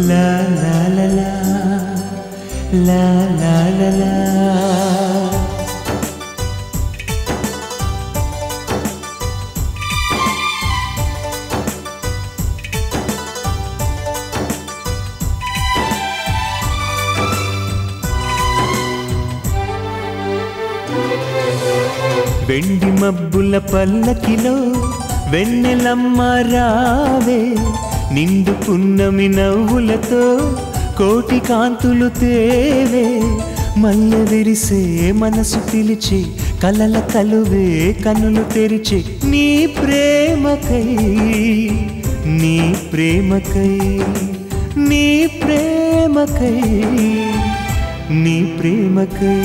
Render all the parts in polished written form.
La la la la la la la la. వెండి మబ్బుల పల్లకిలో వెన్నెలమ్మ రావే నిండు పున్నమి నవ్వులతో కోటి కాంతులు తేవే మల్లె విరిసే మనసు పిలిచి కలల కలువే కనులు తెరిచి నీ ప్రేమకై నీ ప్రేమకై నీ ప్రేమకై నీ ప్రేమకై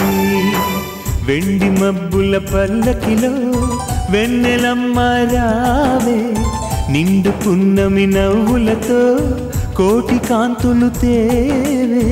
వెండి మబ్బుల పల్లకిలో వెన్నెలమ్మ రావే నిండు పున్నమి నవ్వులతో కోటి కాంతులు తేవే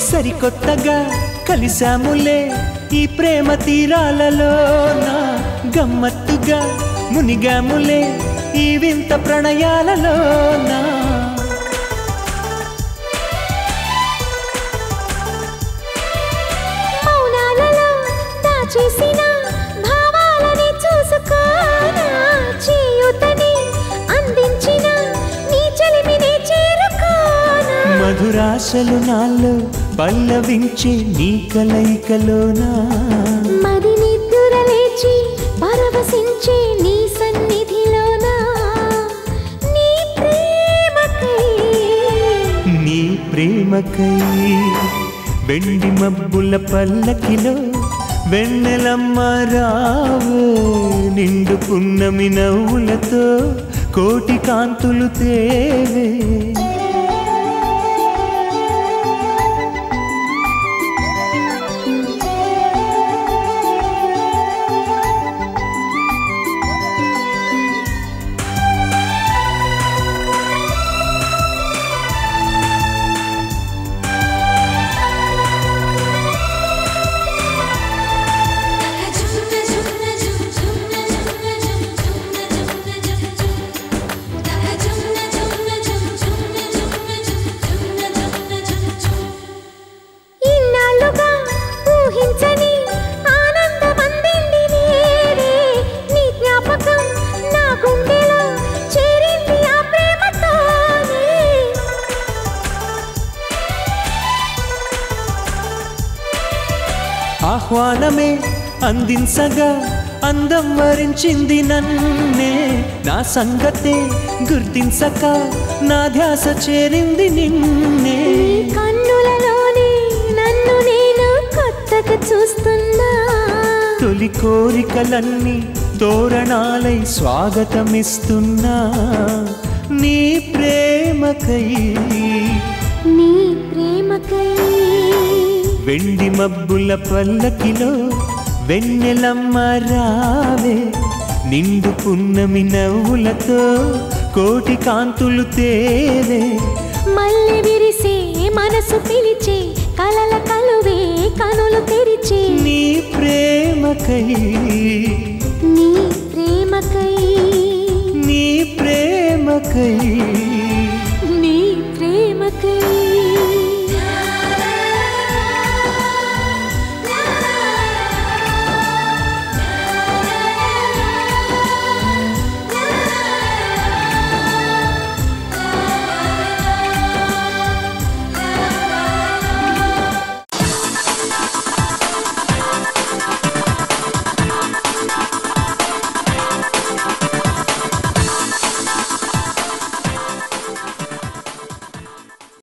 సరికొత్తగా కలిసాములే ఈ ప్రేమ తీరాలలోన గమ్మత్తుగా మునిగాములే ఈ వింత ప్రణయాలలోన మౌనాలలో దాచేసిన భావాలని చూసుకోనా చేయుతని అందించిన నీ చెలిమినే చేరుకోనా మధురాశలు నాలో పల్లవించే నీ కలయికలోనా మది నిద్ర లేచి పరవశించే నీ సన్నిధిలోనా నీ ప్రేమకై నీ ప్రేమకై వెండి మబ్బుల పల్లకిలో వెన్నెలమ్మ రావే నిండు పున్నమి నవ్వులతో కోటి కాంతులు తేవే ఆహ్వానమే అందించగా అందం వరించింది నన్నే నా సంగతే గుర్తించక నా ధ్యాస చేరింది నిన్నే కన్నులలోనే నన్ను నేను కొత్తగా చూస్తున్నా తొలి కోరికలన్నీ తోరణాలై స్వాగతమిస్తున్నా నీ ప్రేమకై నీ ప్రేమకై వెండి మబ్బుల పల్లకిలో వెన్నెలమ్మ రావే నిండు పున్నమి నవ్వులతో కోటి కాంతులు తేవే మల్లె విరిసే మనసు పిలిచే కలల కలువే కనులు తెరిచే నీ ప్రేమకై నీ ప్రేమకై నీ ప్రేమకై